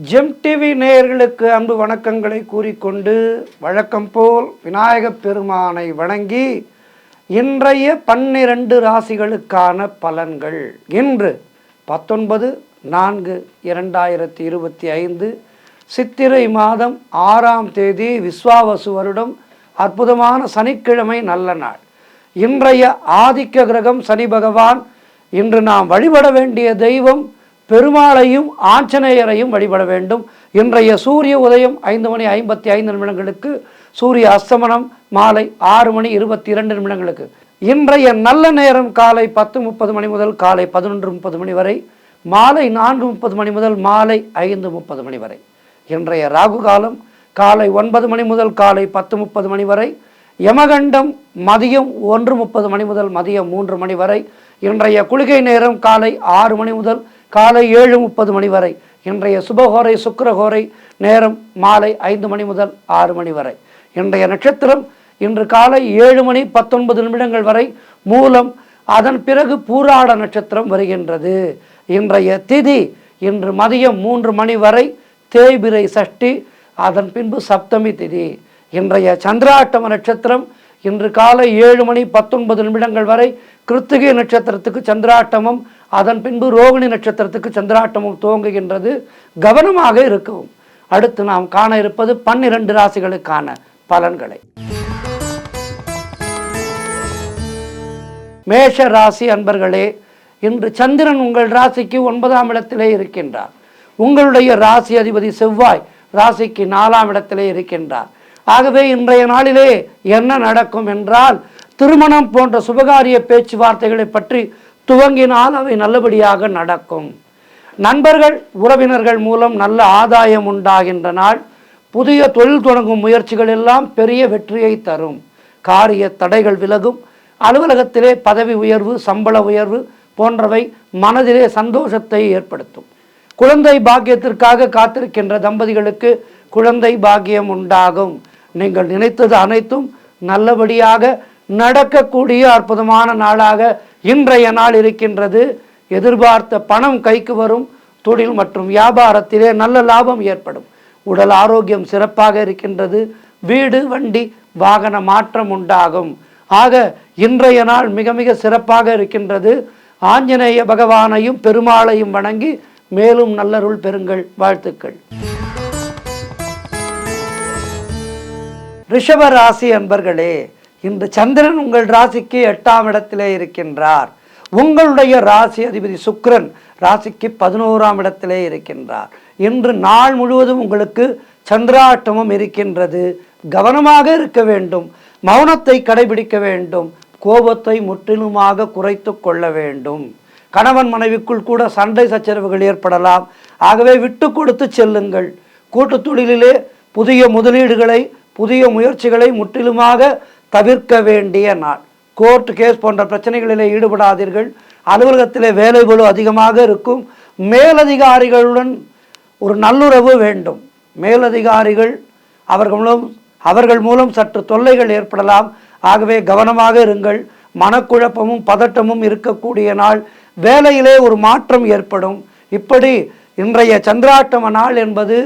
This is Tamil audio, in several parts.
ஜெம் டிவி நேயர்களுக்கு அன்பு வணக்கங்களை கூறிக்கொண்டு வழக்கம் போல் விநாயகப் பெருமானை வணங்கி இன்றைய 12 ராசிகளுக்கான பலன்கள். இன்று 19/4/2025 சித்திரை மாதம் 6ஆம் தேதி விஸ்வாவசு வருடம் அற்புதமான சனிக்கிழமை நல்ல நாள். இன்றைய ஆதிக்க கிரகம் சனி பகவான். இன்று நாம் வழிபட வேண்டிய தெய்வம் பெருமாளையும் ஆஞ்சநேயரையும் வழிபட வேண்டும். இன்றைய சூரிய உதயம் 5:55 சூரிய அஸ்தமனம் மாலை 6:22 இன்றைய நல்ல நேரம் காலை 10:30 மணி முதல் காலை 11:30 மணி வரை, மாலை 4:30 மணி முதல் மாலை 5:30 மணி வரை. இன்றைய ராகு காலம் காலை 9 மணி முதல் காலை 10:30 மணி வரை, யமகண்டம் மதியம் 1:30 மணி முதல் மதியம் 3 மணி வரை. இன்றைய குளிகை நேரம் காலை 6 மணி முதல் காலை 7:30 மணி வரை. இன்றைய சுபகோரை சுக்கிரகோரை நேரம் மாலை 5 மணி முதல் 6 மணி வரை. இன்றைய நட்சத்திரம் இன்று காலை 7:19 வரை மூலம், அதன் பிறகு பூராட நட்சத்திரம் வருகின்றது. இன்றைய திதி இன்று மதியம் 3 மணி வரை தேய்பிரை சஷ்டி, அதன் பின்பு சப்தமி திதி. இன்றைய சந்திராட்டம நட்சத்திரம் இன்று காலை 7:19 வரை கிருத்திகை நட்சத்திரத்துக்கு சந்திராட்டமும், அதன் பின்பு ரோகிணி நட்சத்திரத்துக்கு சந்திராட்டமும் துவங்குகின்றது. கவனமாக இருக்கவும். அடுத்து நாம் காண இருப்பது 12 ராசிகளுக்கான பலன்களை. மேஷ ராசி அன்பர்களே, இன்று சந்திரன் உங்கள் ராசிக்கு 9ஆம் இடத்திலே இருக்கின்றார். உங்களுடைய ராசி அதிபதி செவ்வாய் ராசிக்கு 4ஆம் இடத்திலே இருக்கின்றார். ஆகவே இன்றைய நாளிலே என்ன நடக்கும் என்றால், திருமணம் போன்ற சுபகாரிய பேச்சுவார்த்தைகளை பற்றி துவங்கினால் அவை நல்லபடியாக நடக்கும். நண்பர்கள் உறவினர்கள் மூலம் நல்ல ஆதாயம் உண்டாகின்ற நாள். புதிய தொழில் தொடங்கும் முயற்சிகள் எல்லாம் பெரிய வெற்றியை தரும். காரிய தடைகள் விலகும். அலுவலகத்திலே பதவி உயர்வு, சம்பள உயர்வு போன்றவை மனதிலே சந்தோஷத்தை ஏற்படுத்தும். குழந்தை பாக்கியத்திற்காக காத்திருக்கின்ற தம்பதிகளுக்கு குழந்தை பாக்கியம் உண்டாகும். நீங்கள் நினைத்தது அனைத்தும் நல்லபடியாக நடக்கக்கூடிய அற்புதமான நாளாக இன்றைய நாள் இருக்கின்றது. எதிர்பார்த்த பணம் கைக்கு வரும். தொழில் மற்றும் வியாபாரத்திலே நல்ல லாபம் ஏற்படும். உடல் ஆரோக்கியம் சிறப்பாக இருக்கின்றது. வீடு வண்டி வாகன மாற்றம் உண்டாகும். ஆக இன்றைய நாள் மிக மிக சிறப்பாக இருக்கின்றது. ஆஞ்சநேய பகவானையும் பெருமாளையும் வணங்கி மேலும் நல்லருள் பெறுங்கள். வாழ்த்துக்கள். ரிஷப ராசி அன்பர்களே, இன்று சந்திரன் உங்கள் ராசிக்கு 8ஆம் இடத்திலே இருக்கின்றார். உங்களுடைய ராசி அதிபதி சுக்கிரன் ராசிக்கு 11ஆம் இடத்திலே இருக்கின்றார். இன்று நாள் முழுவதும் உங்களுக்கு சந்திராட்டமும் இருக்கின்றது. கவனமாக இருக்க வேண்டும். மௌனத்தை கடைபிடிக்க வேண்டும். கோபத்தை முற்றிலுமாக குறைத்து கொள்ள வேண்டும். கணவன் மனைவிக்குள் கூட சண்டை சச்சரவுகள் ஏற்படலாம். ஆகவே விட்டு கொடுத்து செல்லுங்கள். கூட்டு தொழிலிலே புதிய முதலீடுகளை, புதிய முயற்சிகளை முற்றிலுமாக தவிர்க்க வேண்டிய நாள். கோர்ட் கேஸ் போன்ற பிரச்சனைகளிலே ஈடுபடாதீர்கள். அலுவலகத்திலே வேலை பளு அதிகமாக இருக்கும். மேலதிகாரிகளுடன் ஒரு நல்லுறவு வேண்டும். மேலதிகாரிகள் அவர்கள் மூலம் சற்று தொல்லைகள் ஏற்படலாம். ஆகவே கவனமாக இருங்கள். மனக்குழப்பமும் பதட்டமும் இருக்கக்கூடிய நாள். வேலையிலே ஒரு மாற்றம் ஏற்படும். இப்படி இன்றைய சந்திராட்டம நாள் என்பது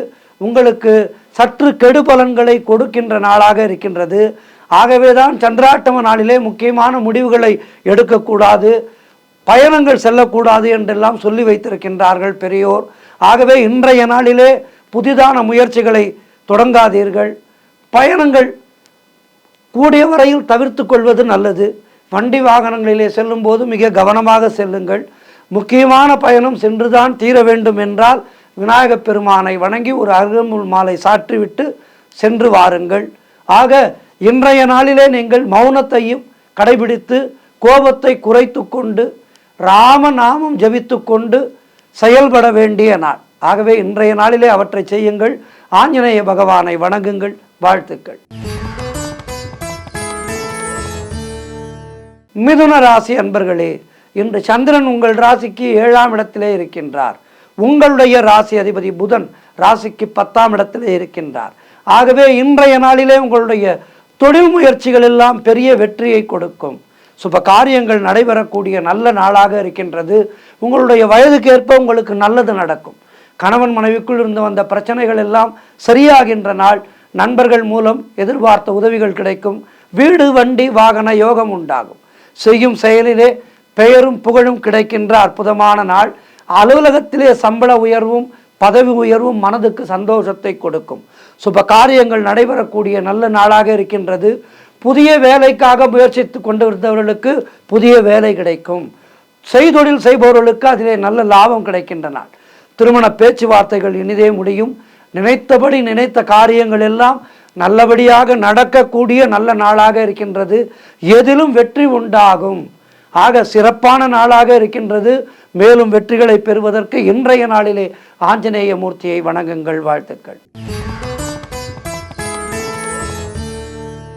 உங்களுக்கு சற்று கெடு பலன்களை கொடுக்கின்ற நாளாக இருக்கின்றது. ஆகவேதான் சந்திராட்டம நாளிலே முக்கியமான முடிவுகளை எடுக்கக்கூடாது, பயணங்கள் செல்லக்கூடாது என்றெல்லாம் சொல்லி வைத்திருக்கின்றார்கள் பெரியோர். ஆகவே இன்றைய நாளிலே புதிதான முயற்சிகளை தொடங்காதீர்கள். பயணங்கள் கூடிய வரையில் தவிர்த்து கொள்வது நல்லது. வண்டி வாகனங்களிலே செல்லும் போது மிக கவனமாக செல்லுங்கள். முக்கியமான பயணம் சென்றுதான் தீர வேண்டும் என்றால் விநாயகப் பெருமானை வணங்கி ஒரு அருகம்புல் மாலை சாற்றிவிட்டு சென்று வாருங்கள். ஆக இன்றைய நாளிலே நீங்கள் மௌனத்தையும் கடைபிடித்து கோபத்தை குறைத்து கொண்டு ராமநாமம் ஜபித்து கொண்டு செயல்பட வேண்டிய நாள். ஆகவே இன்றைய நாளிலே அவற்றை செய்யுங்கள். ஆஞ்சநேய பகவானை வணங்குங்கள். வாழ்த்துக்கள். மிதுன ராசி அன்பர்களே, இன்று சந்திரன் உங்கள் ராசிக்கு 7ஆம் இடத்திலே இருக்கின்றார். உங்களுடைய ராசி அதிபதி புதன் ராசிக்கு 10ஆம் இடத்திலே இருக்கின்றார். ஆகவே இன்றைய நாளிலே உங்களுடைய தொழில் முயற்சிகள் எல்லாம் பெரிய வெற்றியை கொடுக்கும். சுப காரியங்கள் நடைபெறக்கூடிய நல்ல நாளாக இருக்கின்றது. உங்களுடைய வயதுக்கு ஏற்ப உங்களுக்கு நல்லது நடக்கும். கணவன் மனைவிக்குள் இருந்து வந்த பிரச்சனைகள் எல்லாம் சரியாகின்ற நாள். நண்பர்கள் மூலம் எதிர்பார்த்த உதவிகள் கிடைக்கும். வீடு வண்டி வாகன யோகம் உண்டாகும். செய்யும் செயலிலே பெயரும் புகழும் கிடைக்கின்ற அற்புதமான நாள். அலுவலகத்திலே சம்பள உயர்வும் பதவி உயர்வும் மனதுக்கு சந்தோஷத்தை கொடுக்கும். சுப காரியங்கள் நடைபெறக்கூடிய நல்ல நாளாக இருக்கின்றது. புதிய வேலைக்காக முயற்சித்து கொண்டு இருந்தவர்களுக்கு புதிய வேலை கிடைக்கும். செய்தொழில் செய்பவர்களுக்கு அதிலே நல்ல லாபம் கிடைக்கின்ற நாள். திருமண பேச்சுவார்த்தைகள் இனிதே முடியும். நினைத்தபடி நினைத்த காரியங்கள் எல்லாம் நல்லபடியாக நடக்கக்கூடிய நல்ல நாளாக இருக்கின்றது. எதிலும் வெற்றி உண்டாகும். ஆக சிறப்பான நாளாக இருக்கின்றது. மேலும் வெற்றிகளை பெறுவதற்கு இன்றைய நாளிலே ஆஞ்சநேய மூர்த்தியை வணங்குங்கள். வாழ்த்துக்கள்.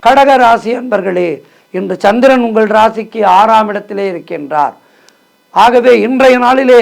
கடக ராசி அன்பர்களே, இன்று சந்திரன் உங்கள் ராசிக்கு 6ஆம் இடத்திலே இருக்கின்றார். ஆகவே இன்றைய நாளிலே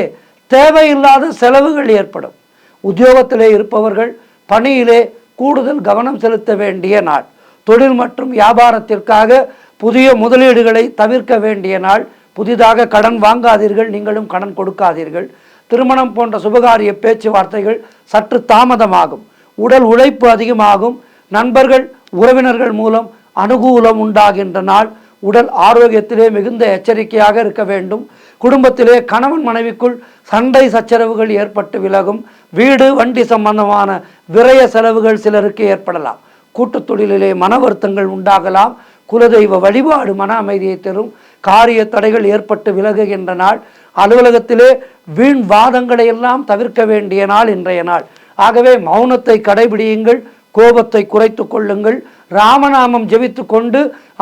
தேவையில்லாத செலவுகள் ஏற்படும். உத்தியோகத்திலே இருப்பவர்கள் பணியிலே கூடுதல் கவனம் செலுத்த வேண்டிய நாள். தொழில் மற்றும் வியாபாரத்திற்காக புதிய முதலீடுகளை தவிர்க்க வேண்டிய நாள். புதிதாக கடன் வாங்காதீர்கள், நீங்களும் கடன் கொடுக்காதீர்கள். திருமணம் போன்ற சுபகாரிய பேச்சுவார்த்தைகள் சற்று தாமதமாகும். உடல் உழைப்பு அதிகமாகும். நண்பர்கள் உறவினர்கள் மூலம் அனுகூலம் உண்டாகின்ற நாள். உடல் ஆரோக்கியத்திலே மிகுந்த எச்சரிக்கையாக இருக்க வேண்டும். குடும்பத்திலே கணவன் மனைவிக்குள் சண்டை சச்சரவுகள் ஏற்பட்டு விலகும். வீடு வண்டி சம்பந்தமான விரய செலவுகள் சிலருக்கு ஏற்படலாம். கூட்டுத் தொழிலிலே மன வருத்தங்கள் உண்டாகலாம். குலதெய்வ வழிபாடு மன அமைதியை தரும். காரிய தடைகள் ஏற்பட்டு விலகுகின்ற நாள். அலுவலகத்திலே வீண் வாதங்களை எல்லாம் தவிர்க்க வேண்டிய நாள் இன்றைய நாள். ஆகவே மௌனத்தை கடைபிடியுங்கள், கோபத்தை குறைத்து கொள்ளுங்கள். ராமநாமம் ஜெபித்து கொண்டு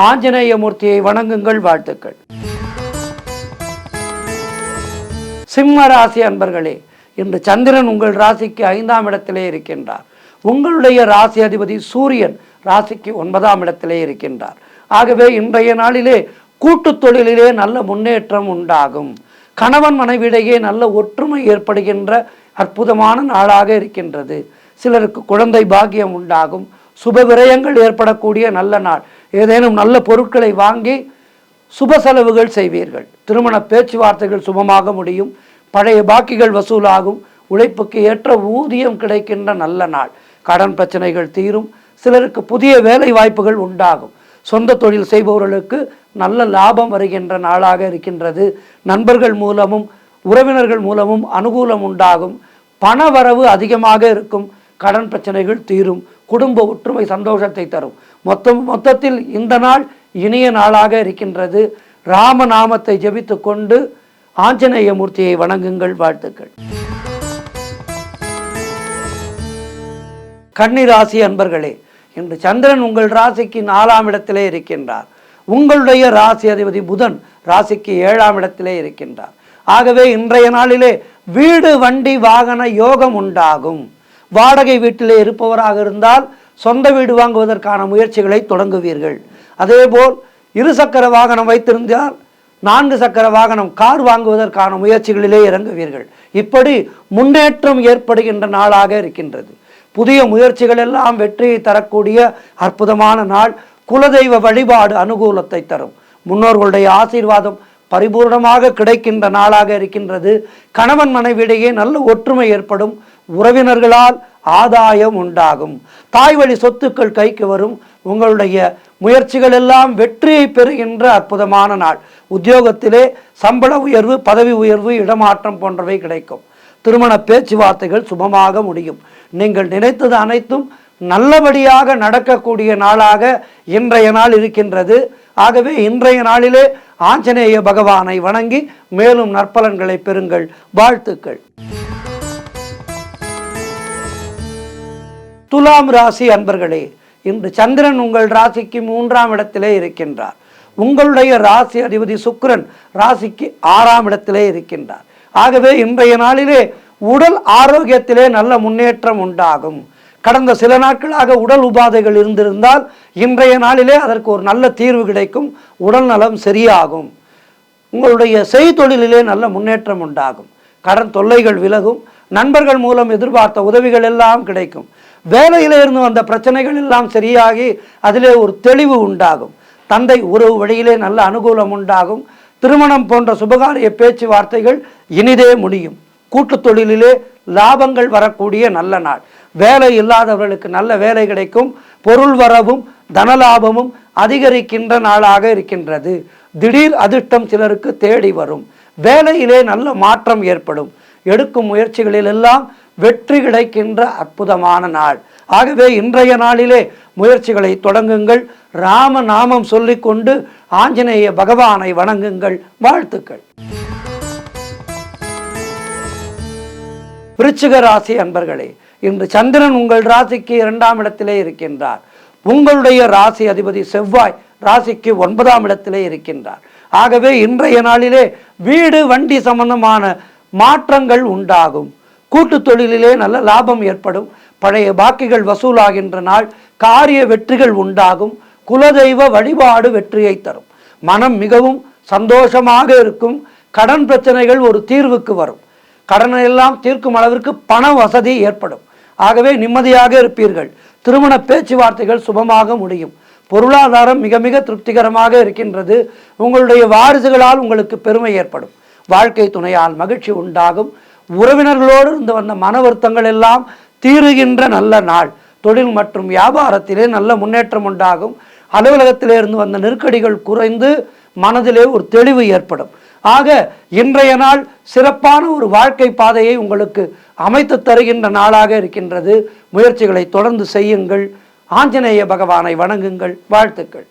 ஆஞ்சநேய மூர்த்தியை வணங்குங்கள். வாழ்த்துக்கள். சிம்ம ராசி அன்பர்களே, இன்று சந்திரன் உங்கள் ராசிக்கு 5ஆம் இடத்திலே இருக்கின்றார். உங்களுடைய ராசி அதிபதி சூரியன் ராசிக்கு 9ஆம் இடத்திலே இருக்கின்றார். ஆகவே இன்றைய நாளிலே கூட்டுத் தொழிலிலே நல்ல முன்னேற்றம் உண்டாகும். கணவன் மனைவியிடையே நல்ல ஒற்றுமை ஏற்படுகின்ற அற்புதமான நாளாக இருக்கின்றது. சிலருக்கு குழந்தை பாக்கியம் உண்டாகும். சுப விரயங்கள் ஏற்படக்கூடிய நல்ல நாள். ஏதேனும் நல்ல பொருட்களை வாங்கி சுப செலவுகள் செய்வீர்கள். திருமண பேச்சுவார்த்தைகள் சுபமாக முடியும். பழைய பாக்கிகள் வசூலாகும். உழைப்புக்கு ஏற்ற ஊதியம் கிடைக்கின்ற நல்ல நாள். கடன் பிரச்சனைகள் தீரும். சிலருக்கு புதிய வேலை வாய்ப்புகள் உண்டாகும். சொந்த தொழில் செய்பவர்களுக்கு நல்ல லாபம் வருகின்ற நாளாக இருக்கின்றது. நண்பர்கள் மூலமும் உறவினர்கள் மூலமும் அனுகூலம் உண்டாகும். பண வரவு அதிகமாக இருக்கும். கடன் பிரச்சனைகள் தீரும். குடும்ப ஒற்றுமை சந்தோஷத்தை தரும். மொத்தத்தில் இந்த நாள் இனிய நாளாக இருக்கின்றது. ராமநாமத்தை ஜெபித்து கொண்டு ஆஞ்சநேய மூர்த்தியை வணங்குங்கள். வாழ்த்துக்கள். கன்னி ராசி அன்பர்களே, இன்று சந்திரன் உங்கள் ராசிக்கு 4ஆம் இடத்திலே இருக்கின்றார். உங்களுடைய ராசி அதிபதி புதன் ராசிக்கு 7ஆம் இடத்திலே இருக்கின்றார். ஆகவே இன்றைய நாளிலே வீடு வண்டி வாகன யோகம் உண்டாகும். வாடகை வீட்டிலே இருப்பவராக இருந்தால் சொந்த வீடு வாங்குவதற்கான முயற்சிகளை தொடங்குவீர்கள். அதேபோல் 2 சக்கர வாகனம் வைத்திருந்தால் 4 சக்கர வாகனம் கார் வாங்குவதற்கான முயற்சிகளிலே இறங்குவீர்கள். இப்படி முன்னேற்றம் ஏற்படுகின்ற நாளாக இருக்கின்றது. புதிய முயற்சிகள் எல்லாம் வெற்றியை தரக்கூடிய அற்புதமான நாள். குலதெய்வ வழிபாடு அனுகூலத்தை தரும். முன்னோர்களுடைய ஆசீர்வாதம் பரிபூர்ணமாக கிடைக்கின்ற நாளாக இருக்கின்றது. கணவன் மனைவியிடையே நல்ல ஒற்றுமை ஏற்படும். உறவினர்களால் ஆதாயம் உண்டாகும். தாய் வழி சொத்துக்கள் கைக்கு வரும். உங்களுடைய முயற்சிகள் எல்லாம் வெற்றியை பெறுகின்ற அற்புதமான நாள். உத்தியோகத்திலே சம்பள உயர்வு, பதவி உயர்வு, இடமாற்றம் போன்றவை கிடைக்கும். திருமண பேச்சுவார்த்தைகள் சுபமாக முடியும். நீங்கள் நினைத்தது அனைத்தும் நல்லபடியாக நடக்கக்கூடிய நாளாக இன்றைய நாள் இருக்கின்றது. ஆகவே இன்றைய நாளிலே ஆஞ்சநேய பகவானை வணங்கி மேலும் நற்பலன்களை பெறுங்கள். வாழ்த்துக்கள். துலாம் ராசி அன்பர்களே, இன்று சந்திரன் உங்கள் ராசிக்கு 3ஆம் இடத்திலே இருக்கின்றார். உங்களுடைய ராசி அதிபதி சுக்கிரன் ராசிக்கு 6ஆம் இடத்திலே இருக்கின்றார். ஆகவே இன்றைய நாளிலே உடல் ஆரோக்கியத்திலே நல்ல முன்னேற்றம் உண்டாகும். கடந்த சில நாட்களாக உடல் உபாதைகள் இருந்திருந்தால் இன்றைய நாளிலே அதற்கு ஒரு நல்ல தீர்வு கிடைக்கும். உடல் நலம் சரியாகும். உங்களுடைய செய்தொழிலிலே நல்ல முன்னேற்றம் உண்டாகும். கடன் தொல்லைகள் விலகும். நண்பர்கள் மூலம் எதிர்பார்த்த உதவிகள் எல்லாம் கிடைக்கும். வேலையில இருந்து வந்த பிரச்சனைகள் எல்லாம் சரியாகி அதிலே ஒரு தெளிவு உண்டாகும். தந்தை உறவு வழியிலே நல்ல அனுகூலம் உண்டாகும். திருமணம் போன்ற சுபகாரிய பேச்சுவார்த்தைகள் இனிதே முடியும். கூட்டு தொழிலிலே லாபங்கள் வரக்கூடிய நல்ல நாள். வேலை இல்லாதவர்களுக்கு நல்ல வேலை கிடைக்கும். பொருள் வரவும் தனலாபமும் அதிகரிக்கின்ற நாளாக இருக்கின்றது. திடீர் அதிர்ஷ்டம் சிலருக்கு தேடி வரும். வேலையிலே நல்ல மாற்றம் ஏற்படும். எடுக்கும் முயற்சிகளில் எல்லாம் வெற்றி கிடைக்கின்ற அற்புதமான நாள். ஆகவே இன்றைய நாளிலே முயற்சிகளை தொடங்குங்கள். ராம நாமம் சொல்லிக்கொண்டு ஆஞ்சநேய பகவானை வணங்குங்கள். வாழ்த்துக்கள். விருச்சிக ராசி அன்பர்களே, இன்று சந்திரன் உங்கள் ராசிக்கு 2ஆம் இடத்திலே இருக்கின்றார். உங்களுடைய ராசி அதிபதி செவ்வாய் ராசிக்கு 9ஆம் இடத்திலே இருக்கின்றார். ஆகவே இன்றைய நாளிலே வீடு வண்டி சம்பந்தமான மாற்றங்கள் உண்டாகும். கூட்டு தொழிலிலே நல்ல லாபம் ஏற்படும். பழைய பாக்கிகள் வசூலாகின்ற நாள். காரிய வெற்றிகள் உண்டாகும். குலதெய்வ வழிபாடு வெற்றியை தரும். மனம் மிகவும் சந்தோஷமாக இருக்கும். கடன் பிரச்சனைகள் ஒரு தீர்வுக்கு வரும். கடனை எல்லாம் தீர்க்கும் அளவிற்கு பண வசதி ஏற்படும். ஆகவே நிம்மதியாக இருப்பீர்கள். திருமண பேச்சுவார்த்தைகள் சுபமாக முடியும். பொருளாதாரம் மிக மிக திருப்திகரமாக இருக்கின்றது. உங்களுடைய வாரிசுகளால் உங்களுக்கு பெருமை ஏற்படும். வாழ்க்கை துணையால் மகிழ்ச்சி உண்டாகும். உறவினர்களோடு இருந்து வந்த மன வருத்தங்கள் எல்லாம் தீருகின்ற நல்ல நாள். தொழில் மற்றும் வியாபாரத்திலே நல்ல முன்னேற்றம் உண்டாகும். அலுவலகத்திலே இருந்து வந்த நெருக்கடிகள் குறைந்து மனதிலே ஒரு தெளிவு ஏற்படும். ஆக இன்றைய நாள் சிறப்பான ஒரு வாழ்க்கை பாதையை உங்களுக்கு அமைத்து தருகின்ற நாளாக இருக்கின்றது. முயற்சிகளை தொடர்ந்து செய்யுங்கள். ஆஞ்சநேய பகவானை வணங்குங்கள். வாழ்த்துக்கள்.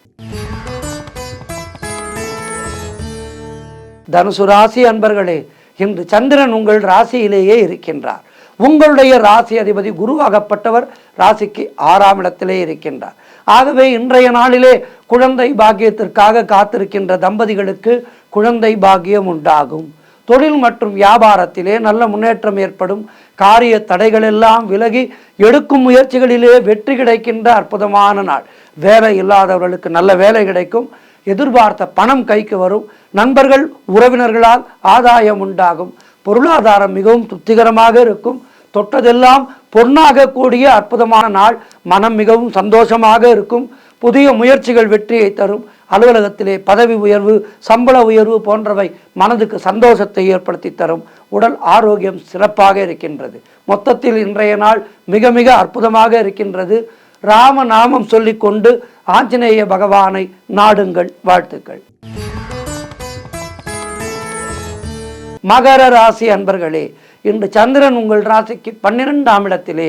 தனுசு ராசி அன்பர்களே, இன்று சந்திரன் உங்கள் ராசியிலேயே இருக்கின்றார். உங்களுடைய ராசி அதிபதி குருவாகப்பட்டவர் ராசிக்கு 6ஆம் இடத்திலே இருக்கின்றார். ஆகவே இன்றைய நாளிலே குழந்தை பாக்கியத்திற்காக காத்திருக்கின்ற தம்பதிகளுக்கு குழந்தை பாக்கியம் உண்டாகும். தொழில் மற்றும் வியாபாரத்திலே நல்ல முன்னேற்றம் ஏற்படும். காரிய தடைகள் எல்லாம் விலகி எடுக்கும் முயற்சிகளிலே வெற்றி கிடைக்கின்ற அற்புதமான நாள். வேலை இல்லாதவர்களுக்கு நல்ல வேலை கிடைக்கும். எதிர்பார்த்த பணம் கைக்கு வரும். நண்பர்கள் உறவினர்களால் ஆதாயம் உண்டாகும். பொருளாதாரம் மிகவும் திருப்திகரமாக இருக்கும். தொட்டதெல்லாம் பொன்னாக கூடிய அற்புதமான நாள். மனம் மிகவும் சந்தோஷமாக இருக்கும். புதிய முயற்சிகள் வெற்றியை தரும். அலுவலகத்திலே பதவி உயர்வு, சம்பள உயர்வு போன்றவை மனதுக்கு சந்தோஷத்தை ஏற்படுத்தி தரும். உடல் ஆரோக்கியம் சிறப்பாக இருக்கின்றது. மொத்தத்தில் இன்றைய நாள் மிக மிக அற்புதமாக இருக்கின்றது. ராம நாமம் சொல்லிக்கொண்டு ஆஞ்சநேய பகவானை நாடுங்கள். வாழ்த்துக்கள். மகர ராசி அன்பர்களே, இன்று சந்திரன் உங்கள் ராசிக்கு 12ஆம் இடத்திலே,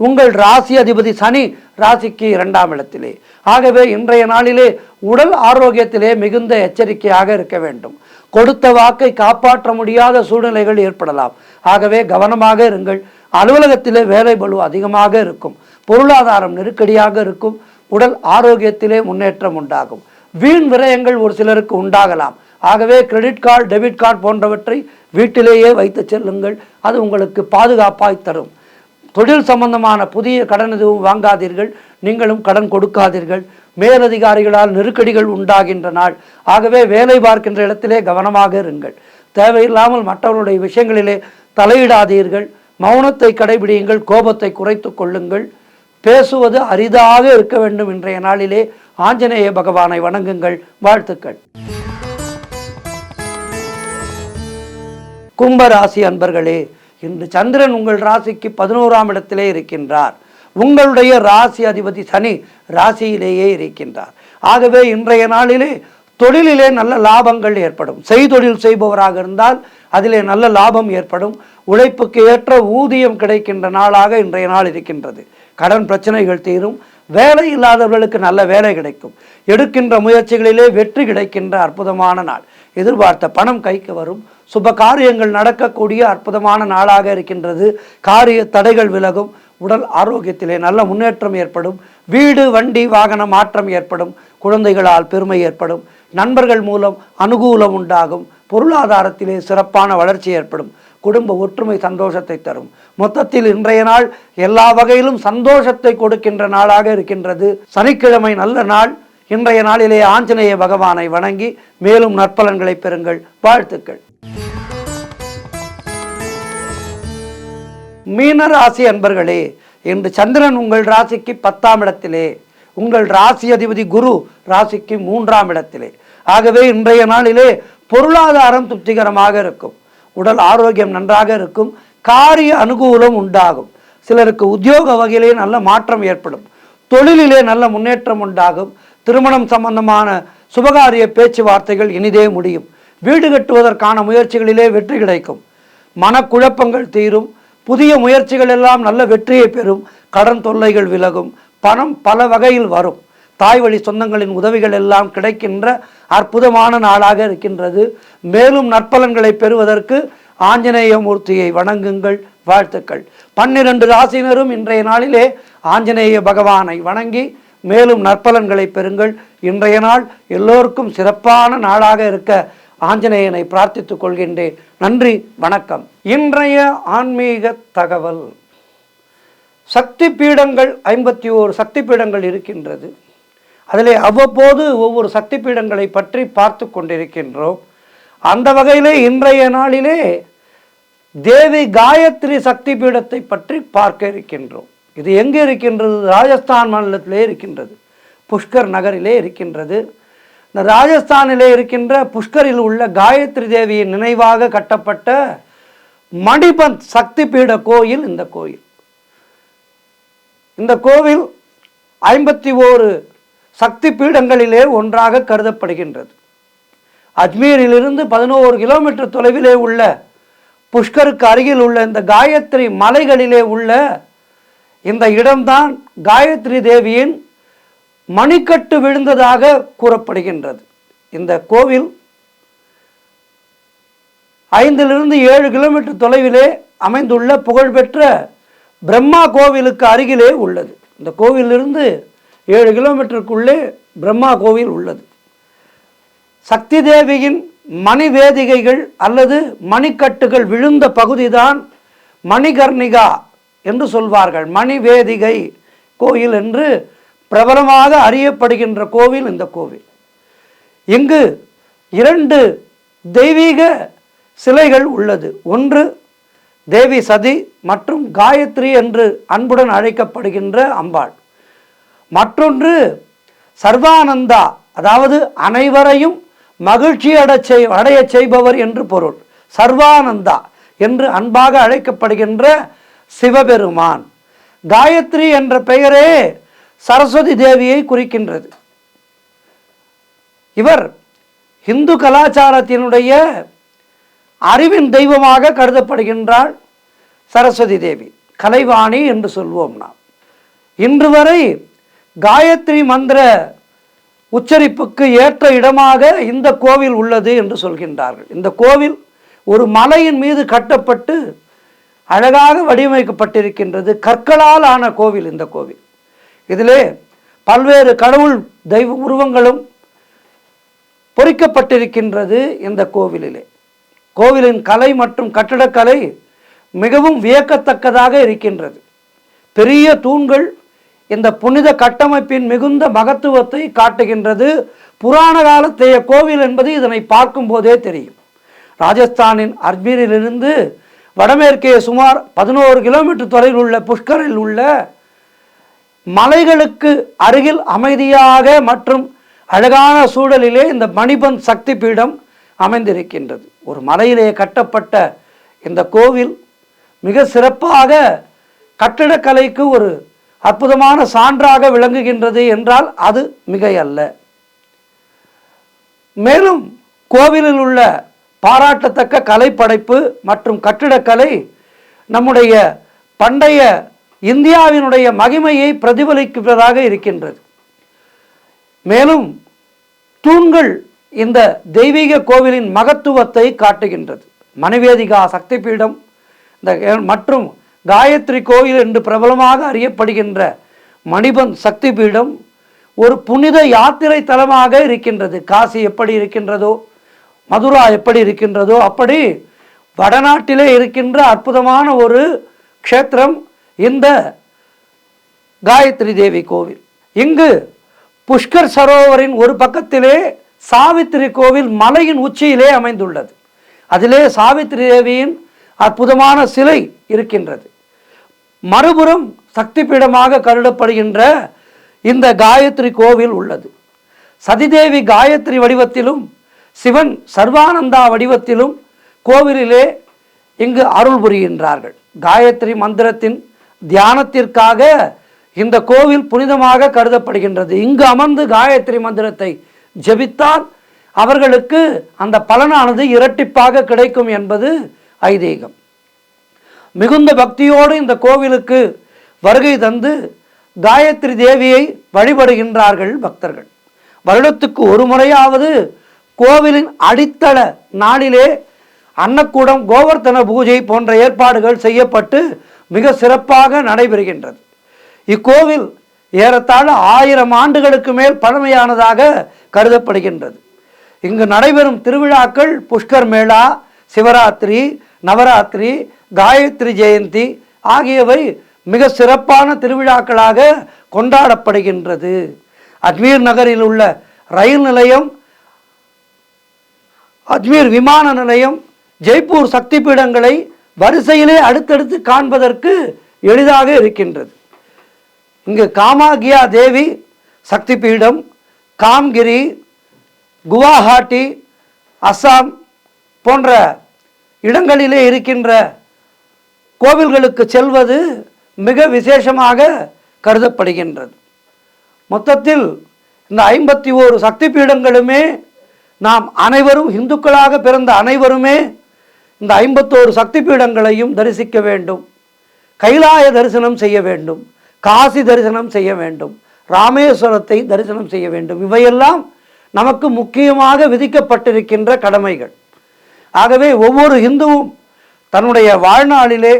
உங்கள் ராசி அதிபதி சனி ராசிக்கு 2ஆம் இடத்திலே. ஆகவே இன்றைய நாளிலே உடல் ஆரோக்கியத்திலே மிகுந்த எச்சரிக்கையாக இருக்க வேண்டும். கொடுத்த வாக்கை காப்பாற்ற முடியாத சூழ்நிலைகள் ஏற்படலாம். ஆகவே கவனமாக இருங்கள். அலுவலகத்திலே வேலை பளு அதிகமாக இருக்கும். பொருளாதாரம் நெருக்கடியாக இருக்கும். உடல் ஆரோக்கியத்திலே முன்னேற்றம் உண்டாகும். வீண் விரயங்கள் ஒரு சிலருக்கு உண்டாகலாம். ஆகவே கிரெடிட் கார்டு, டெபிட் கார்டு போன்றவற்றை வீட்டிலேயே வைத்து செல்லுங்கள். அது உங்களுக்கு பாதுகாப்பாய் தரும். தொழில் சம்பந்தமான புதிய கடன் எதுவும் வாங்காதீர்கள். நீங்களும் கடன் கொடுக்காதீர்கள். மேலதிகாரிகளால் நெருக்கடிகள் உண்டாகின்ற நாள். ஆகவே வேலை பார்க்கின்ற இடத்திலே கவனமாக இருங்கள். தேவையில்லாமல் மற்றவருடைய விஷயங்களிலே தலையிடாதீர்கள். மௌனத்தை கடைபிடியுங்கள். கோபத்தை குறைத்து கொள்ளுங்கள். பேசுவது அரிதாக இருக்க வேண்டும். இன்றைய நாளிலே ஆஞ்சநேய பகவானை வணங்குங்கள். வாழ்த்துக்கள். கும்பராசி அன்பர்களே, இன்று சந்திரன் உங்கள் ராசிக்கு 11ஆம் இடத்திலே இருக்கின்றார். உங்களுடைய ராசி அதிபதி சனி ராசியிலேயே இருக்கின்றார். ஆகவே இன்றைய நாளிலே தொழிலிலே நல்ல லாபங்கள் ஏற்படும். செய்தொழில் செய்பவராக இருந்தால் அதிலே நல்ல லாபம் ஏற்படும். உழைப்புக்கு ஏற்ற ஊதியம் கிடைக்கின்ற நாளாக இன்றைய நாள் இருக்கின்றது. கடன் பிரச்சனைகள் தீரும். வேலை இல்லாதவர்களுக்கு நல்ல வேலை கிடைக்கும். எடுக்கின்ற முயற்சிகளிலே வெற்றி கிடைக்கின்ற அற்புதமான நாள். எதிர்பார்த்த பணம் கைக்கு வரும். சுப காரியங்கள் நடக்கக்கூடிய அற்புதமான நாளாக இருக்கின்றது. காரிய தடைகள் விலகும். உடல் ஆரோக்கியத்திலே நல்ல முன்னேற்றம் ஏற்படும். வீடு வண்டி வாகன மாற்றம் ஏற்படும். குழந்தைகளால் பெருமை ஏற்படும். நண்பர்கள் மூலம் அனுகூலம் உண்டாகும். பொருளாதாரத்திலே சிறப்பான வளர்ச்சி ஏற்படும். குடும்ப ஒற்றுமை சந்தோஷத்தை தரும். மொத்தத்தில் இன்றைய நாள் எல்லா வகையிலும் சந்தோஷத்தை கொடுக்கின்ற நாளாக இருக்கின்றது. சனிக்கிழமை நல்ல நாள். இன்றைய நாளிலே ஆஞ்சநேய பகவானை வணங்கி மேலும் நற்பலன்களை பெறுங்கள். வாழ்த்துக்கள். மீனராசி அன்பர்களே, இன்று சந்திரன் உங்கள் ராசிக்கு 10ஆம் இடத்திலே, உங்கள் ராசி அதிபதி குரு ராசிக்கு 3ஆம் இடத்திலே. ஆகவே இன்றைய நாளிலே பொருளாதாரம் திருப்திகரமாக இருக்கும். உடல் ஆரோக்கியம் நன்றாக இருக்கும். காரிய அனுகூலம் உண்டாகும். சிலருக்கு உத்தியோக வகையிலே நல்ல மாற்றம் ஏற்படும். தொழிலிலே நல்ல முன்னேற்றம் உண்டாகும். திருமணம் சம்பந்தமான சுபகாரிய பேச்சுவார்த்தைகள் இனிதே முடியும். வீடு கட்டுவதற்கான முயற்சிகளிலே வெற்றி கிடைக்கும். மனக்குழப்பங்கள் தீரும். புதிய முயற்சிகள் எல்லாம் நல்ல வெற்றியை பெறும். கடன் தொல்லைகள் விலகும். பணம் பல வகையில் வரும். தாய் வழி சொந்தங்களின் உதவிகள் எல்லாம் கிடைக்கின்ற அற்புதமான நாளாக இருக்கின்றது. மேலும் நற்பலன்களை பெறுவதற்கு ஆஞ்சநேய மூர்த்தியை வணங்குங்கள். வாழ்த்துக்கள். 12 ராசியினரும் இன்றைய நாளிலே ஆஞ்சநேய பகவானை வணங்கி மேலும் நற்பலன்களை பெறுங்கள். இன்றைய நாள் எல்லோருக்கும் சிறப்பான நாளாக இருக்க ஆஞ்சநேயனை பிரார்த்தித்துக் கொள்கின்றேன். நன்றி, வணக்கம். இன்றைய ஆன்மீக தகவல். சக்தி பீடங்கள் 51 சக்தி பீடங்கள் இருக்கின்றது. அதிலே அவ்வப்போது ஒவ்வொரு சக்தி பீடங்களை பற்றி பார்த்து கொண்டிருக்கின்றோம். அந்த வகையிலே இன்றைய நாளிலே தேவி காயத்ரி சக்தி பீடத்தை பற்றி பார்க்க இருக்கின்றோம். இது எங்கே இருக்கின்றது? ராஜஸ்தான் மாநிலத்திலே இருக்கின்றது. புஷ்கர் நகரிலே இருக்கின்றது. இந்த ராஜஸ்தானிலே இருக்கின்ற புஷ்கரில் உள்ள காயத்ரி தேவியின் நினைவாக கட்டப்பட்ட மணிபந்த் சக்தி பீட கோயில் இந்த கோயில். இந்த கோவில் 51 சக்தி பீடங்களிலே ஒன்றாக கருதப்படுகின்றது. அஜ்மீரிலிருந்து 11 கிலோமீட்டர் தொலைவிலே உள்ள புஷ்கருக்கு அருகில் உள்ள இந்த காயத்ரி மலைகளிலே உள்ள இந்த இடம்தான் காயத்ரி தேவியின் மணிக்கட்டு விழுந்ததாக கூறப்படுகின்றது. இந்த கோவில் 5-7 கிலோமீட்டர் தொலைவிலே அமைந்துள்ள புகழ்பெற்ற பிரம்மா கோவிலுக்கு அருகிலே உள்ளது. இந்த கோவிலிருந்து 7 கிலோமீட்டருக்குள்ளே பிரம்மா கோவில் உள்ளது. சக்தி தேவியின் மணி வேதிகைகள் அல்லது மணிக்கட்டுகள் விழுந்த பகுதிதான் மணிகர்ணிகா என்று சொல்வார்கள். மணி வேதிகை கோயில் என்று பிரபலமாக அறியப்படுகின்ற கோவில் இந்த கோவில். இங்கு 2 தெய்வீக சிலைகள் உள்ளது. ஒன்று தேவி சதி மற்றும் காயத்ரி என்று அன்புடன் அழைக்கப்படுகின்ற அம்பாள். மற்றொன்று சர்வானந்தா, அதாவது அனைவரையும் மகிழ்ச்சி அடைய செய்பவர் என்று பொருள். சர்வானந்தா என்று அன்பாக அழைக்கப்படுகின்ற சிவபெருமான். காயத்ரி என்ற பெயரே சரஸ்வதி தேவியை குறிக்கின்றது. இவர் இந்து கலாச்சாரத்தினுடைய அறிவின் தெய்வமாக கருதப்படுகின்றாள். சரஸ்வதி தேவி கலைவாணி என்று சொல்வோம் நாம். இன்று வரை காயத்ரி மந்திர உச்சரிப்புக்கு ஏற்ற இடமாக இந்த கோவில் உள்ளது என்று சொல்கின்றார்கள். இந்த கோவில் ஒரு மலையின் மீது கட்டப்பட்டு அழகாக வடிவமைக்கப்பட்டிருக்கின்றது. கற்களால் ஆன கோவில் இந்த கோவில். இதிலே பல்வேறு கடவுள் தெய்வ உருவங்களும் பொறிக்கப்பட்டிருக்கின்றது. இந்த கோவிலிலே கோவிலின் கலை மற்றும் கட்டடக்கலை மிகவும் வியக்கத்தக்கதாக இருக்கின்றது. பெரிய தூண்கள் இந்த புனித கட்டமைப்பின் மிகுந்த மகத்துவத்தை காட்டுகின்றது. புராண காலத்தைய கோவில் என்பது இதனை பார்க்கும் போதே தெரியும். ராஜஸ்தானின் அஜ்மீரிலிருந்து வடமேற்கே சுமார் 11 கிலோமீட்டர் தொலைவில் உள்ள புஷ்கரில் உள்ள மலைகளுக்கு அருகில் அமைதியாக மற்றும் அழகான சூழலிலே இந்த மணிபந்த் சக்தி பீடம் அமைந்திருக்கின்றது. ஒரு மலையிலே கட்டப்பட்ட இந்த கோவில் மிக சிறப்பாக கட்டிடக்கலைக்கு ஒரு அற்புதமான சான்றாக விளங்குகின்றது என்றால் அது மிகையல்ல. மேலும் கோவிலில் உள்ள பாராட்டத்தக்க கலைப்படைப்பு மற்றும் கட்டிடக்கலை நம்முடைய பண்டைய இந்தியாவினுடைய மகிமையை பிரதிபலிப்பதாக இருக்கின்றது. மேலும் தூண்கள் இந்த தெய்வீக கோவிலின் மகத்துவத்தை காட்டுகின்றது. மணிவேதிகா சக்தி பீடம் மற்றும் காயத்ரி கோயில் என்று பிரபலமாக அறியப்படுகின்ற மணிபந்த் சக்தி பீடம் ஒரு புனித யாத்திரை தலமாக இருக்கின்றது. காசி எப்படி இருக்கின்றதோ, மதுரா எப்படி இருக்கின்றதோ, அப்படி வடநாட்டிலே இருக்கின்ற அற்புதமான ஒரு க்ஷேத்திரம் இந்த காயத்ரி தேவி கோவில். இங்கு புஷ்கர் சரோவரின் ஒரு பக்கத்திலே சாவித்திரி கோவில் மலையின் உச்சியிலே அமைந்துள்ளது. அதிலே சாவித்திரி தேவியின் அற்புதமான சிலை இருக்கின்றது. மறுபுறம் சக்தி பீடமாக கருதப்படுகின்ற இந்த காயத்ரி கோவில் உள்ளது. சதிதேவி காயத்ரி வடிவத்திலும் சிவன் சர்வானந்தா வடிவத்திலும் கோவிலிலே இங்கு அருள் புரிகின்றார்கள். காயத்ரி மந்திரத்தின் தியானத்திற்காக இந்த கோவில் புனிதமாக கருதப்படுகின்றது. இங்கு அமர்ந்து காயத்ரி மந்திரத்தை ஜெபித்தால் அவர்களுக்கு அந்த பலனானது இரட்டிப்பாக கிடைக்கும் என்பது ஐதீகம். மிகுந்த பக்தியோடு இந்த கோவிலுக்கு வருகை தந்து காயத்ரி தேவியை வழிபடுகின்றார்கள் பக்தர்கள். வருடத்துக்கு ஒரு முறையாவது கோவிலின் அடித்தள நாளிலே அன்னக்கூடம், கோவர்த்தன பூஜை போன்ற ஏற்பாடுகள் செய்யப்பட்டு மிக சிறப்பாக நடைபெறுகின்றது. இக்கோவில் ஏறத்தாழ 1000 ஆண்டுகளுக்கு மேல் பழமையானதாக கருதப்படுகின்றது. இங்கு நடைபெறும் திருவிழாக்கள் புஷ்கர் மேளா, சிவராத்திரி, நவராத்திரி, காயத்ரி ஜெயந்தி ஆகியவை மிக சிறப்பான திருவிழாக்களாக கொண்டாடப்படுகின்றது. அஜ்மீர் நகரில் உள்ள ரயில் நிலையம், அஜ்மீர் விமான நிலையம், ஜெய்ப்பூர் சக்தி பீடங்களை வரிசையிலே அடுத்தடுத்து காண்பதற்கு எளிதாக இருக்கின்றது. இங்கு காமாகியா தேவி சக்தி பீடம், காம்கிரி, குவாஹாட்டி, அஸ்ஸாம் போன்ற இடங்களிலே இருக்கின்ற கோவில்களுக்கு செல்வது மிக விசேஷமாக கருதப்படுகின்றது. மொத்தத்தில் இந்த 51 சக்தி பீடங்களுமே நாம் அனைவரும் இந்துக்களாக பிறந்த அனைவருமே இந்த 51 சக்தி பீடங்களையும் தரிசிக்க வேண்டும். கைலாய தரிசனம் செய்ய வேண்டும், காசி தரிசனம் செய்ய வேண்டும், ராமேஸ்வரத்தை தரிசனம் செய்ய வேண்டும். இவையெல்லாம் நமக்கு முக்கியமாக விதிக்கப்பட்டிருக்கின்ற கடமைகள். ஆகவே ஒவ்வொரு இந்துவும் தன்னுடைய வாழ்நாளிலே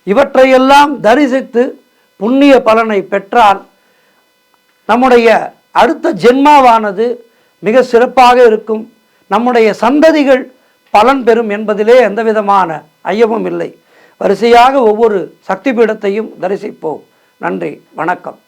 இவற்றையெல்லாம் தரிசித்து புண்ணிய பலனை பெற்றால் நம்முடைய அடுத்த ஜென்மாவானது மிக சிறப்பாக இருக்கும், நம்முடைய சந்ததிகள் பலன் பெறும் என்பதிலே எந்த விதமான ஐயமும் இல்லை. வரிசையாக ஒவ்வொரு சக்தி பீடத்தையும் தரிசிப்போம். நன்றி, வணக்கம்.